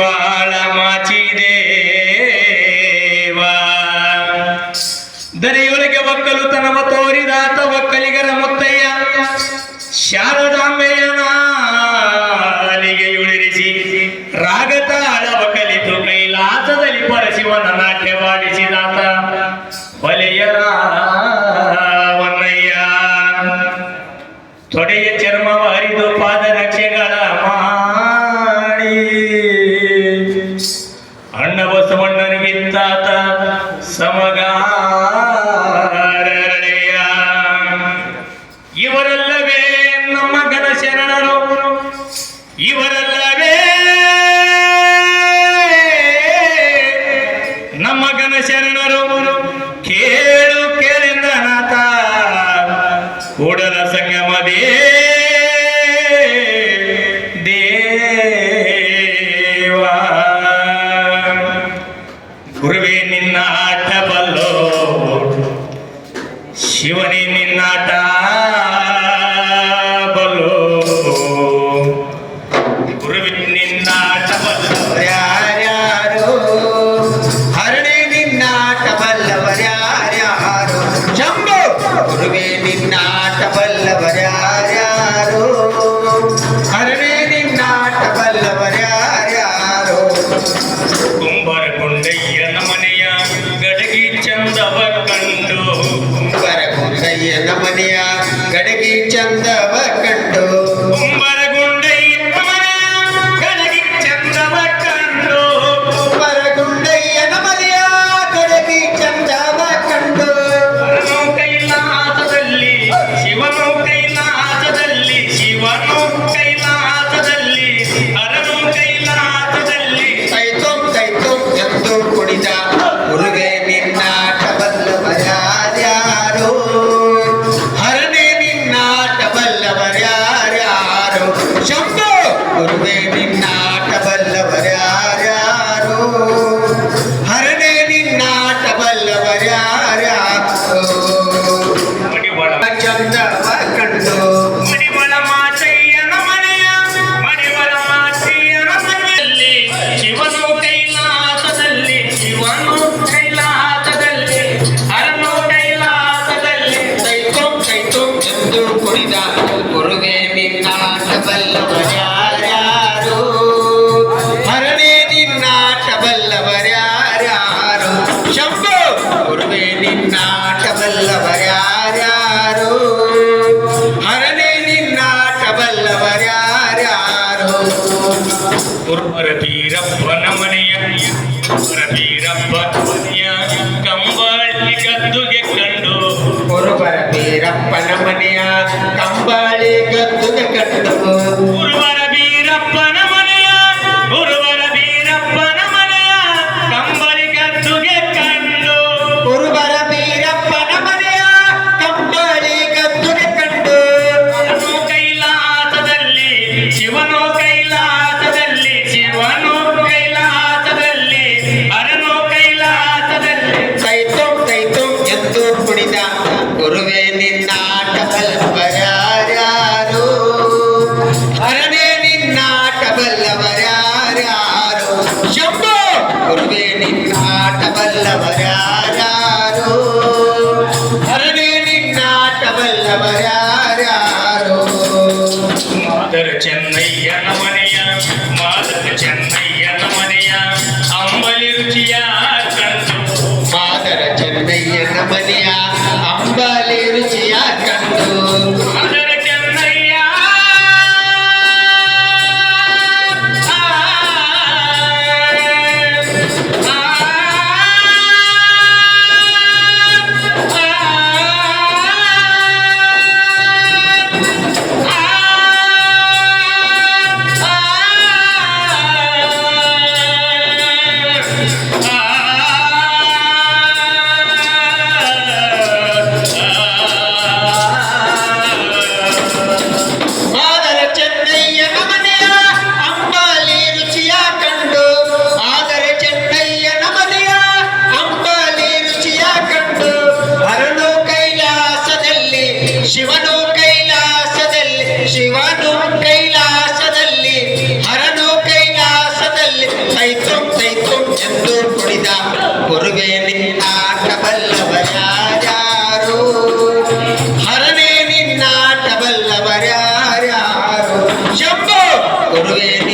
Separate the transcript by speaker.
Speaker 1: ಮಡಿವಾಳ ಮಾಚಿದೇವ ದರೆಯೊಳಗೆ ಒಕ್ಕಲುತನವ ತೋರಿದಾತ ಒಕ್ಕಲಿಗರ ಮುತ್ತಯ್ಯ ಶಾರದಾಂಬೆಯ ನಾಲಿಗೆ ಉಳಿರಿಸಿ ರಾಗತಾಳವ ಕಲಿತು ಕೈಲಾಸದಲ್ಲಿ ಪರಶಿವನ ನಾಟ್ಯವಾಡಿಸಿದಾತ ಹೊಲೆಯ ರಾವಣಯ್ಯ ತೊಡೆಯ ಚರ್ಮವ ಹರಿದು ಪಾದರಕ್ಷೆಗಳ ಮಾಡಿ ಅಣ್ಣ ಬಸವಣ್ಣನಿಗಿತ್ತಾತ ಸಮಗಾರಳೆಯ ಇವರೆಲ್ಲವೇ ನಮ್ಮ ಘನಶರಣರು ಇವರೆಲ್ಲವೇ ನಮ್ಮ ಘನಶರಣರು ಕೇಳು ಕೇಳೆಂದನಾಥ ಕೂಡಲ ಸಂಗಮ ದೇವ ಗುರುವೇ ನಿನ್ನ ಆಟ ಬಲ್ಲೋ ಶಿವನೇ ನಿನ್ನಾಟ ಬಲ್ಲೋ ಗುರುವೇ ನಿನ್ನಾಟ
Speaker 2: ಬಲ್ಲವರ್ಯಾರ್ಯಾರೋ ಹರಣೆ ನಿನ್ನಾಟ ಬಲ್ಲವರ್ಯಾರ್ಯಾರೋ ಶಂಭು ಗುರುವೇ ನಿನ್ನಾಟ ಬಲ್ಲವರ್ಯಾರ್ಯಾರೋ ಹರಣೆ ನಿನ್ನಾಟ ಬಲ್ಲವರ್ಯಾರ್ಯಾರೋ
Speaker 1: ಕುಂಬರ ಗುಂಡಯ್ಯನ ಮನೆಯ ಗಡಗಿ ಚಂದವ ಕಂಡು
Speaker 2: ಕುಂಬರ ಗುಂಡಯ್ಯನ ಮನೆಯ ಗಡಗಿ ಚಂದವ ಕಂಡು
Speaker 1: ಕುಂಬರ ಗುಂಡಯ್ಯನ ಮನೆಯ ಗಡಗಿ ಚಂದವ ಕಂಡು
Speaker 2: ಕುಂಬರ ಗುಂಡಯ್ಯನ ಮನೆಯ ಗಡಗಿ ಚಂದವ ಕಂಡು
Speaker 1: ಹರನು ಕೈಲಾಸದಲ್ಲಿ ಶಿವನು ಕೈಲಾಸದಲ್ಲಿ ಶಿವನು ಕೈಲಾಸದಲ್ಲಿ ಹರನು ಕೈಲಾಸದಲ್ಲಿ
Speaker 2: ಕೈತೊಂ ಎಂದು ಕುಣಿದ ಗುರುವೇ ನಿನ್ನಾಟ ಬಲ್ಲವರ್ಯಾರ್ಯಾರೋ ಹರನೆ ನಿನ್ನಾಟ ಬಲ್ಲವರ್ಯಾರ್ಯಾರೋ ಶಂಭು ಗುರುವೇ ನಿನ್ನಾಟ ಬಲ್ಲವರ್ಯಾರ್ಯಾರೋ ಹರನೆ ನಿನ್ನಾಟ ಬಲ್ಲವರ್ಯಾರ್ಯಾರೋ
Speaker 1: ಮಡಿವಾಳ
Speaker 2: ಚಂದವ ಕಂಡು
Speaker 1: ಮಡಿವಾಳ ಮಾಚಯ್ಯನ ಮನೆಯ ಮಡಿವಾಳ ಮಾಚಯ್ಯನ ಮನೆಯಲ್ಲಿ ಶಿವನು ಕೈಲಾಸದಲ್ಲಿ ಶಿವನು ಕೈಲಾಸದಲ್ಲಿ ಹರನು ಕೈಲಾಸದಲ್ಲಿ
Speaker 2: ಕೈತೊಂ ಎಂದು ಕುಣಿದ ಗುರುವೇ ನಿನ್ನಾಟ ಬಲ್ಲವರ್ಯಾರ್ಯಾರೋ ಹರನೆ ನಿನ್ನಾಟ ಬಲ್ಲವರ್ಯಾರ್ಯಾರೋ ಶಂಭು ಗುರುವೇ ನಿನ್ನಾಟ ಬಲ್ಲವರ್ಯಾರ್ಯಾರೋ ಹರನೆ ನಿನ್ನಾಟ ಬಲ್ಲವರ್ಯಾರ್ಯಾರೋ
Speaker 1: ಗುರುವರ ಬೀರಪ್ಪನ ಮನೆಯ ಗುರುವರ ಬೀರಪ್ಪನ ಮನೆಯ ಕಂಬಳಿ ಗದ್ದುಗೆ ಕಂಡು
Speaker 2: ಗುರುವರ ಬೀರಪ್ಪನ ಮನೆಯ ಕಂಬಳಿ ಗದ್ದುಗೆ ಕಂಡು
Speaker 1: ಗುರುವರ ಬೀರಪ್ಪನ ಮನೆಯ ಗುರುವರ ಬೀರಪ್ಪನ ಮನೆಯ ಕಂಬಳಿ ಗದ್ದುಗೆ ಕಂಡು
Speaker 2: ಗುರುವರ ಬೀರಪ್ಪನ ಮನೆಯ ಕಂಬಳಿ ಗದ್ದುಗೆ ಕಂಡು
Speaker 1: ಹರನು ಕೈಲಾಸದಲ್ಲಿ ಶಿವನು ಕೈಲಾಸದಲ್ಲಿ ಶಿವನು ಕೈಲಾಸದಲ್ಲಿ ಹರನು ಕೈಲಾಸದಲ್ಲಿ
Speaker 2: ಕೈತೊಂ ಎಂದು ಕುಣಿದ ಗುರುವೇ ನಿನ್ನಾಟ ಬಲ್ಲವರ್ಯಾರ್ಯಾರೋ ಹರನೆ ನಿನ್ನಾಟ ಬಲ್ಲವರ್ಯಾರ್ಯಾರೋ ಶಂಭು ಗುರುವೇ ನಿನ್ನಾಟ ಬಲ್ಲವರ್ಯಾರ್ಯಾರೋ ಹರನೆ ನಿನ್ನಾಟ ಬಲ್ಲವರ್ಯಾರ್ಯಾರೋ
Speaker 1: ಮಾದರ ಚೆನ್ನಯ್ಯನ ಮನೆಯ ಮಾದರ ಚೆನ್ನಯ್ಯನ ಮನೆಯ ಅಂಬಲಿ ರುಚಿಯ ಕಂಡು
Speaker 2: ಮಾದರ ಚೆನ್ನಯ್ಯನ ಮನೆಯ ಅಂಬಲಿ ರುಚಿಯ ಕಂಡು
Speaker 1: ಮಾದರ ಚೆನ್ನಯ್ಯ ಆ
Speaker 2: ಗುರುವೇ